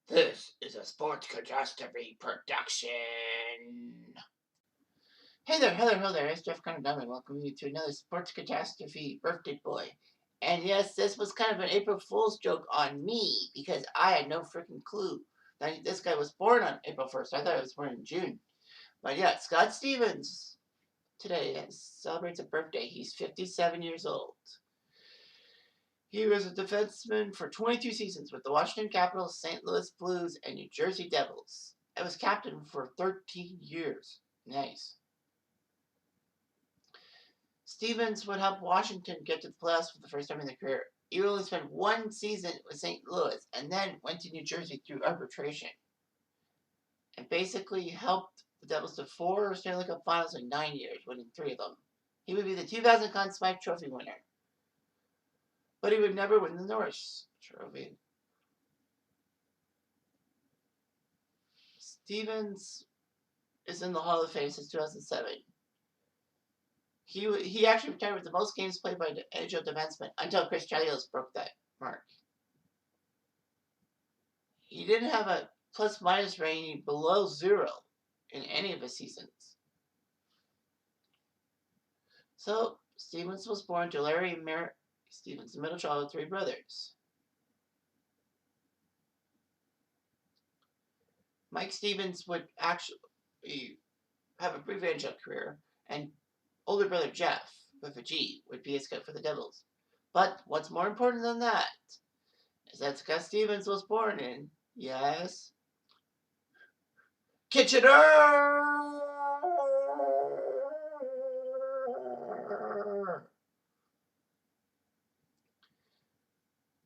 This is a sports catastrophe production. Hey there, hello there. It's Jeff Conradome, welcoming you to another sports catastrophe birthday boy. And yes, this was kind of an April Fool's joke on me because I had no freaking clue that this guy was born on April 1st. I thought he was born in June. But yeah, Scott Stevens today celebrates a birthday. He's 57 years old. He was a defenseman for 22 seasons with the Washington Capitals, St. Louis Blues, and New Jersey Devils. I was captain for 13 years. Nice. Stevens would help Washington get to the playoffs for the first time in their career. He only spent one season with St. Louis and then went to New Jersey through arbitration. And basically helped the Devils to 4 Stanley Cup Finals in 9 years, winning 3 of them. He would be the 2000 Conn Smythe Trophy winner. But he would never win the Norris Trophy. Stevens is in the Hall of Fame since 2007. He actually retired with the most games played by an NHL defenseman until Chris Chelios broke that mark. He didn't have a plus-minus rating below 0 in any of his seasons. So, Stevens was born to Larry and Mary Stevens, the middle child of 3 brothers. Mike Stevens would actually have a brief NHL career, and older brother Jeff, with a G, would be a scout for the Devils. But what's more important than that is that Scott Stevens was born in, yes, Kitchener!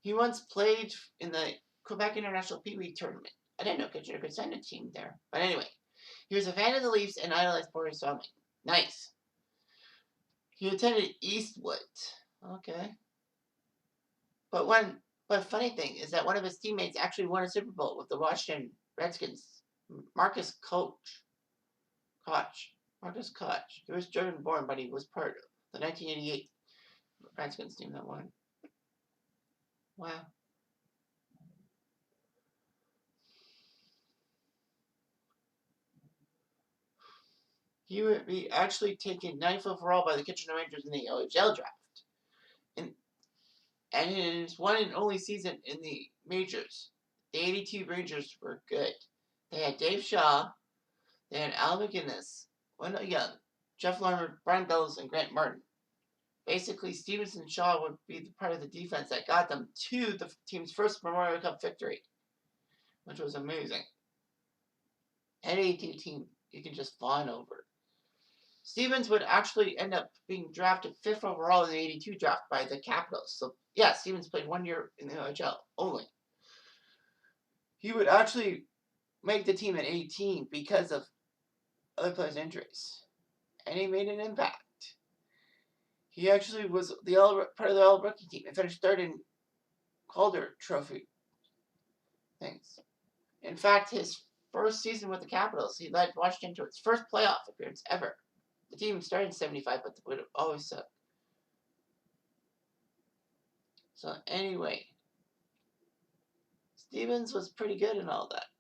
He once played in the Quebec International Pee Wee Tournament. I didn't know Kitchener could send a team there. But anyway, he was a fan of the Leafs and idolized Boris Salming. Nice. He attended Eastwood. Okay. But funny thing is that one of his teammates actually won a Super Bowl with the Washington Redskins. Marcus Koch. Marcus Koch. He was German born, but he was part of the 1988 Redskins team that won. Wow. He would be actually taken 9th overall by the Kitchener Rangers in the OHL draft. And in his one and only season in the majors, the 82 Rangers were good. They had Dave Shaw, they had Al McInnes, Wendell Young, Jeff Larmer, Brian Bellows, and Grant Martin. Basically, Stevens and Shaw would be the part of the defense that got them to the team's first Memorial Cup victory, which was amazing. An 82 team you can just fawn over. Stevens would actually end up being drafted 5th overall in the 82 draft by the Capitals. So, yeah, Stevens played 1 year in the OHL only. He would actually make the team at 18 because of other players' injuries. And he made an impact. He actually was part of the all-rookie team. He finished 3rd in Calder Trophy things. In fact, his first season with the Capitals, he led Washington to its first playoff appearance ever. The team started in 75, but would have always sucked. So anyway, Stevens was pretty good in all that.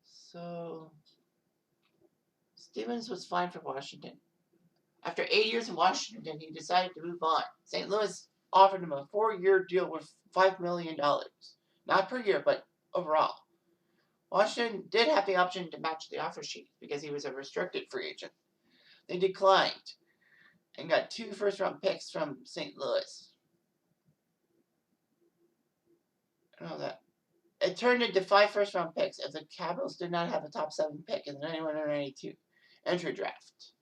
So Stevens was fine for Washington. After 8 years in Washington, he decided to move on. St. Louis offered him a 4-year deal worth $5 million. Not per year, but overall. Washington did have the option to match the offer sheet because he was a restricted free agent. They declined and got 2 first-round picks from St. Louis. And all that. It turned into 5 first-round picks if the Capitals did not have a top 7 pick in the 91 or 92 entry draft.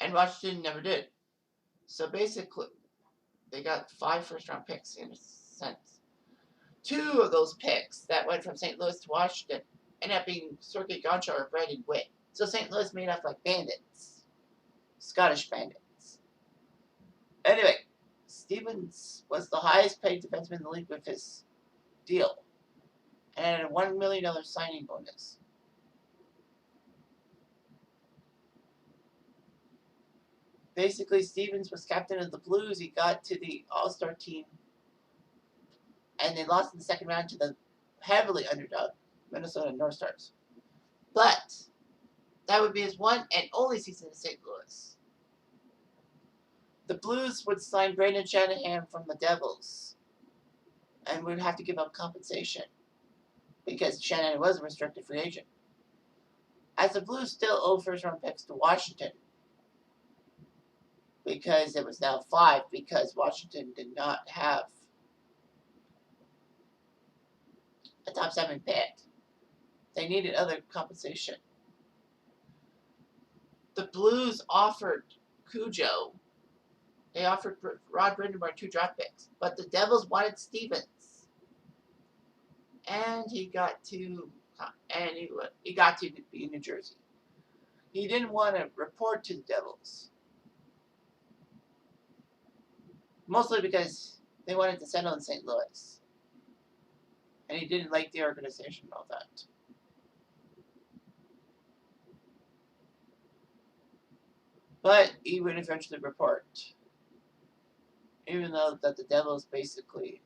And Washington never did. So basically, they got 5 first-round picks in a sense. 2 of those picks that went from St. Louis to Washington ended up being Sergei Gonchar or Brandon Witt. So St. Louis made up like bandits. Scottish bandits. Anyway, Stevens was the highest paid defenseman in the league with his deal. And a $1 million signing bonus. Basically, Stevens was captain of the Blues. He got to the All-Star team and they lost in the second round to the heavily underdog Minnesota North Stars. But that would be his one and only season in St. Louis. The Blues would sign Brandon Shanahan from the Devils and would have to give up compensation because Shanahan was a restricted free agent. As the Blues still owed first round picks to Washington because it was now 5 because Washington did not have a top 7 pick. They needed other compensation. The Blues offered Cujo. They offered Rod Brindamore 2 draft picks, but the Devils wanted Stevens, and he got to be in New Jersey. He didn't want to report to the Devils, mostly because they wanted to settle in St. Louis, and he didn't like the organization and all that. But he would eventually report, even though that the Devils basically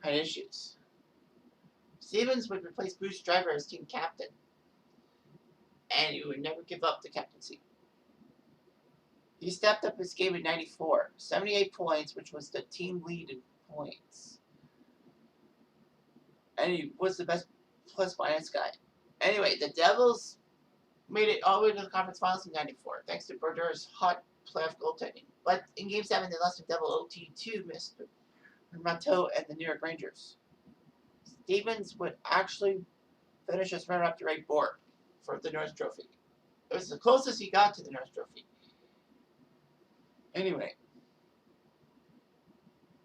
had issues. Stevens would replace Bruce Driver as team captain, and he would never give up the captaincy. He stepped up his game in 94, 78 points, which was the team lead in points. And he was the best plus minus guy. Anyway, the Devils made it all the way to the conference finals in 94, thanks to Berger's hot playoff goaltending. But in Game 7, they lost to double OT to Mr. Rateau and the New York Rangers. Stevens would actually finish his runner-up to Ray Borg for the Norris Trophy. It was the closest he got to the Norris Trophy. Anyway,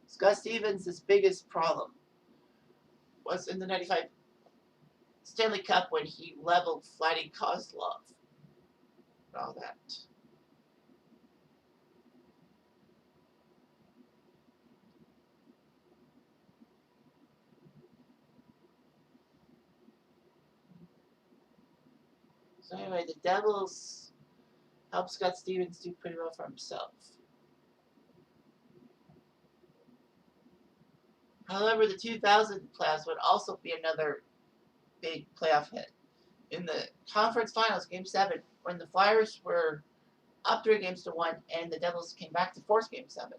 Scott Stevens' biggest problem was in the 95 Stanley Cup when he leveled Vladdy Kozlov and all that. So anyway, the Devils helped Scott Stevens do pretty well for himself. However, the 2000 playoffs would also be another big playoff hit. In the conference finals, Game 7, when the Flyers were up 3-1 and the Devils came back to force Game 7,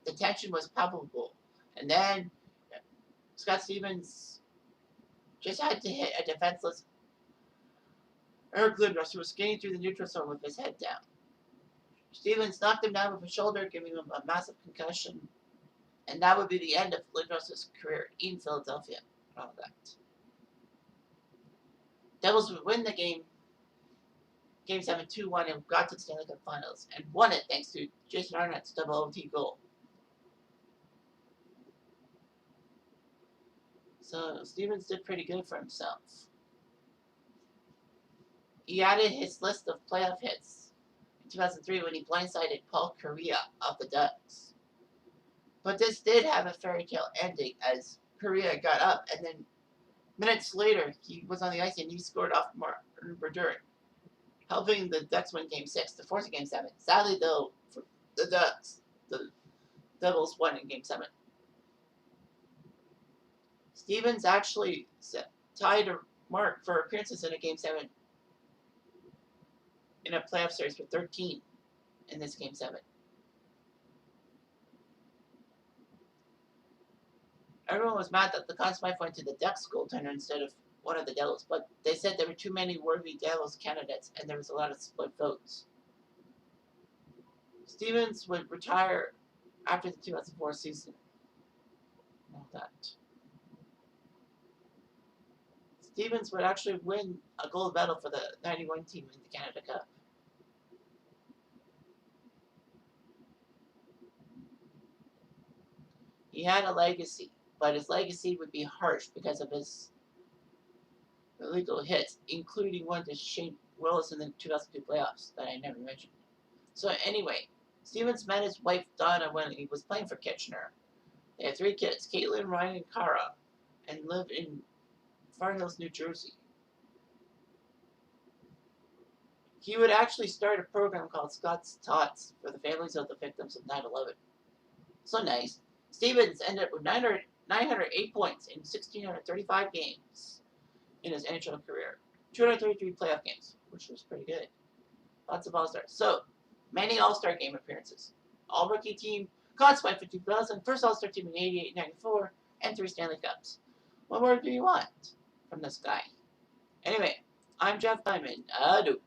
the tension was palpable. And then Scott Stevens just had to hit a defenseless Eric Lindros, who was skating through the neutral zone with his head down. Stevens knocked him down with his shoulder, giving him a massive concussion. And that would be the end of Lindros' career in Philadelphia. All that. Devils would win the game 7 2-1 and got to the Stanley Cup Finals and won it thanks to Jason Arnott's double OT goal. So Stevens did pretty good for himself. He added his list of playoff hits in 2003 when he blindsided Paul Kariya of the Ducks. But this did have a fairy tale ending as Kariya got up and then minutes later he was on the ice and he scored off Martin Brodeur, helping the Ducks win Game 6 to force Game 7. Sadly, though, for the Ducks, the Devils won in Game 7. Stevens actually tied a mark for appearances in a Game 7 in a playoff series for 13 in this Game 7. Everyone was mad that the Conn Smythe went to the Ducks goaltender instead of one of the Devils, but they said there were too many worthy Devils candidates and there was a lot of split votes. Stevens would retire after the 2004 season. All that. Stevens would actually win a gold medal for the 91 team in the Canada Cup. He had a legacy, but his legacy would be harsh because of his illegal hits, including one to Shane Willis in the 2002 playoffs that I never mentioned. So anyway, Stevens met his wife Donna when he was playing for Kitchener. They had 3 kids, Caitlin, Ryan, and Cara, and lived in Far Hills, New Jersey. He would actually start a program called Scott's Tots for the families of the victims of 9/11. So nice. Stevens ended up with 908 points in 1,635 games in his NHL career. 233 playoff games, which was pretty good. Lots of All-Stars. So, many All-Star game appearances. All-Rookie team, classified for 2000, first All-Star team in 88, 94, and 3 Stanley Cups. What more do you want from this guy? Anyway, I'm Jeff Diamond. Adieu.